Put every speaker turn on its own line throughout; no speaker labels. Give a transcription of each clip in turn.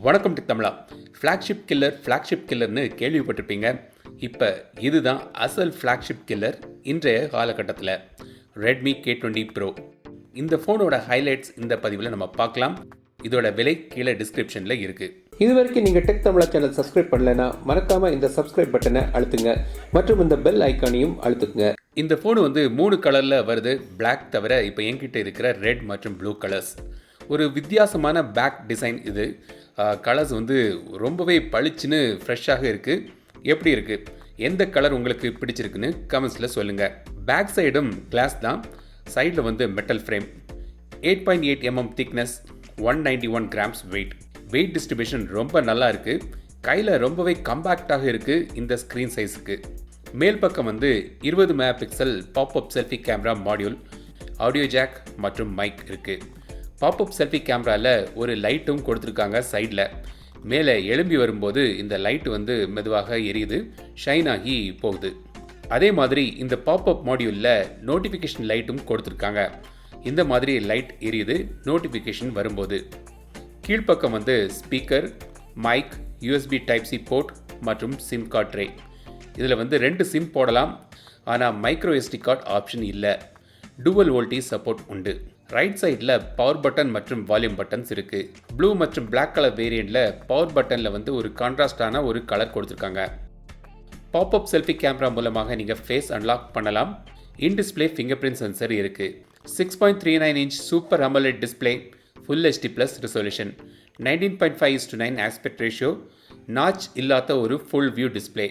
வணக்கம் to Tamizha. Flagship கில்லர்னு கேள்விப்பட்டிருப்பீங்க. இப்போ இதுதான் அசல் ஃப்ளாக்ஷிப் கில்லர் இன்றைய காலகட்டத்தில். Redmi K20 bro. இந்த ஃபோனோட ஹைலைட்ஸ் இந்த பதிவில் நம்ம பார்க்கலாம். இதோட விலை கீழே டிஸ்கிரிப்ஷனில் இருக்குது.
இது வரைக்கும் நீங்கள் டெக் தமிழா சேனல் சப்ஸ்கிரைப் பண்ணலைன்னா மறக்காமல் இந்த சப்ஸ்கிரைப் பட்டனை அழுத்துங்க மற்றும் இந்த பெல் ஐக்கானையும் அழுத்துங்க.
இந்த ஃபோனு 3 கலரில் வருது. பிளாக் தவிர இப்போ என்கிட்ட இருக்கிற ரெட் மற்றும் ப்ளூ கலர்ஸ். ஒரு வித்தியாசமான பேக் டிசைன் இது. கலர்ஸ் ரொம்பவே பளிச்சுன்னு ஃப்ரெஷ்ஷாக இருக்குது. எப்படி இருக்குது, எந்த கலர் உங்களுக்கு பிடிச்சிருக்குன்னு கமெண்ட்ஸில் சொல்லுங்கள். பேக் சைடும் கிளாஸ் தான். சைடில் metal frame, 8.8 mm thickness, 191 grams wait distribution ரொம்ப நல்லா இருக்குது. கையில் ரொம்பவே கம்பேக்டாக இருக்குது இந்த ஸ்க்ரீன் சைஸுக்கு. மேல் பக்கம் 20 megapixel popup selfie camera module, audio jack மற்றும் மைக் இருக்குது. பாப்அப் செல்ஃபி கேமராவில் ஒரு லைட்டும் கொடுத்துருக்காங்க சைடில். மேலே எழும்பி வரும்போது இந்த லைட்டு மெதுவாக எரியுது, ஷைன் ஆகி போகுது. அதே மாதிரி இந்த பாப்அப் மாடியூலில் நோட்டிஃபிகேஷன் லைட்டும் கொடுத்துருக்காங்க. இந்த மாதிரி லைட் எரியுது நோட்டிஃபிகேஷன் வரும்போது. கீழ்ப்பக்கம் speaker, mic, USB Type-C port மற்றும் சிம் கார்ட் ட்ரே. இதில் 2 சிம் போடலாம். ஆனால் மைக்ரோ SD கார்டு ஆப்ஷன் இல்லை. டூவல் வோல்டேஜ் சப்போர்ட் உண்டு. ரைட் சைடில் பவர் பட்டன் மற்றும் வால்யூம் பட்டன்ஸ் இருக்குது. ப்ளூ மற்றும் பிளாக் கலர் வேரியண்ட்டில் பவர் பட்டனில் ஒரு கான்ட்ராஸ்டான ஒரு கலர் கொடுத்துருக்காங்க. பாப்அப் செல்ஃபி கேமரா மூலமாக நீங்கள் ஃபேஸ் அன்லாக் பண்ணலாம். In display finger print sensor இருக்குது. 6.39 inch super AMOLED display, full HD plus resolution, 19.5:9 aspect ratio, notch இல்லாத ஒரு full view display,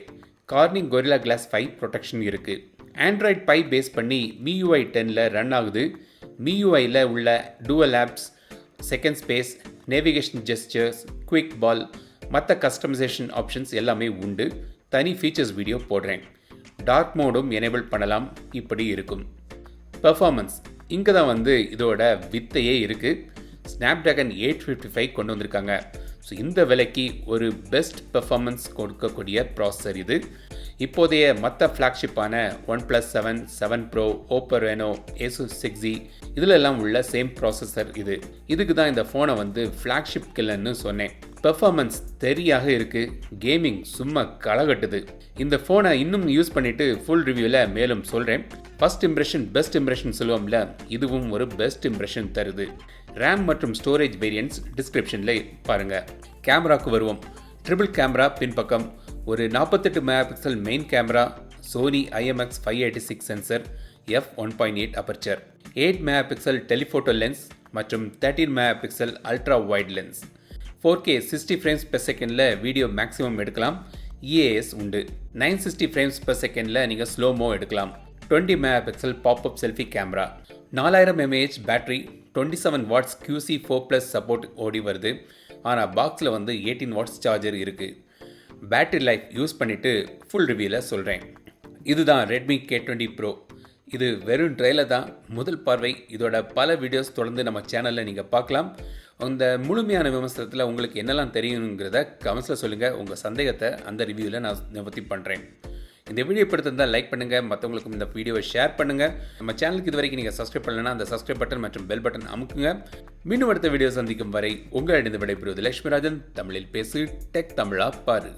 Corning Gorilla Glass 5 protection இருக்குது. ஆண்ட்ராய்ட் பை பேஸ் பண்ணி MIUI 10ல் run ஆகுது. MIUIயில் உள்ள dual apps, second space, navigation gestures, quick ball, மற்ற customization options எல்லாமே உண்டு. தனி ஃபீச்சர்ஸ் வீடியோ போடுறேன். டார்க் மோடும் எனேபிள் பண்ணலாம். இப்படி இருக்கும். பெர்ஃபார்மன்ஸ் இங்கே தான் இதோட வித்தையே இருக்குது. ஸ்னாப்டிராகன் 855 கொண்டு வந்திருக்காங்க. ஸோ இந்த விலைக்கு ஒரு பெஸ்ட் பெர்ஃபார்மன்ஸ் கொடுக்கக்கூடிய ப்ராசஸர் இது. இப்போதைய மற்ற ஃப்ளாக்ஷிப்பான OnePlus 7, 7 Pro, Oppo Reno, Asus 6Z இதிலெல்லாம் உள்ள சேம் ப்ராசஸர் இது. இதுக்கு தான் இந்த ஃபோனை ஃப்ளாக்ஷிப் கில்லர்னு சொன்னேன். பெர்ஃபார்மன்ஸ் தெரியாக இருக்குது. கேமிங் சும்மா களகட்டுது. இந்த ஃபோனை இன்னும் யூஸ் பண்ணிவிட்டு ஃபுல் ரிவ்யூவில் மேலும் சொல்கிறேன். ஃபர்ஸ்ட் இம்ப்ரெஷன் பெஸ்ட் இம்ப்ரெஷன் சொல்லுவோம்ல, இதுவும் ஒரு பெஸ்ட் இம்ப்ரெஷன் தருது. ரேம் மற்றும் ஸ்டோரேஜ் வேரியன்ட்ஸ் டிஸ்கிரிப்ஷனில் பாருங்கள். கேமராவுக்கு வருவோம். ட்ரிபிள் கேமரா பின்பக்கம், ஒரு 48 megapixel main camera, Sony IMX 586 sensor, f1.8 aperture, 8 megapixel telephoto lens மற்றும் 13 megapixel ultra wide lens. 4K 60 frames per secondல வீடியோ மேக்ஸிமம் எடுக்கலாம். EAS உண்டு. 960 frames per secondல நீங்கள் ஸ்லோமோ எடுக்கலாம். 20 megapixel popup selfie camera, 4000 mAh battery, 27 watts QC4+ support ஓடி வருது. ஆனால் பாக்ஸில் 18 watts சார்ஜர் இருக்குது. பேட்டரி லைஃப் யூஸ் பண்ணிவிட்டு ஃபுல் ரிவ்யூவில் சொல்கிறேன். இதுதான் ரெட்மி K20 ப்ரோ. இது வெறும் ட்ரெயிலர் தான், முதல் பார்வை. இதோட பல வீடியோஸ் தொடர்ந்து நம்ம சேனலில் நீங்கள் பார்க்கலாம். அந்த முழுமையான விமர்சனத்தில் உங்களுக்கு என்னெல்லாம் தெரியுங்கிறத கமெண்ட்ஸில் சொல்லுங்கள். உங்கள் சந்தேகத்தை அந்த ரிவ்யூவில் நான் நிவர்த்தி பண்ணுறேன். இந்த வீடியோ பிடித்திருந்தால் லைக் பண்ணுங்கள், மற்றவங்களுக்கும் இந்த வீடியோவை ஷேர் பண்ணுங்கள். நம்ம சேனலுக்கு இது வரைக்கும் நீங்கள் சப்ஸ்கிரைப் பண்ணலைன்னா அந்த சப்ஸ்கிரைப் பட்டன் மற்றும் பெல் பட்டன் அமுக்குங்க. மீண்டும் அடுத்த வீடியோ சந்திக்கும் வரை உங்களிடம் விடைபெறுவது லட்சுமிராஜன். தமிழில் பேசு, டெக் தமிழா பாரு.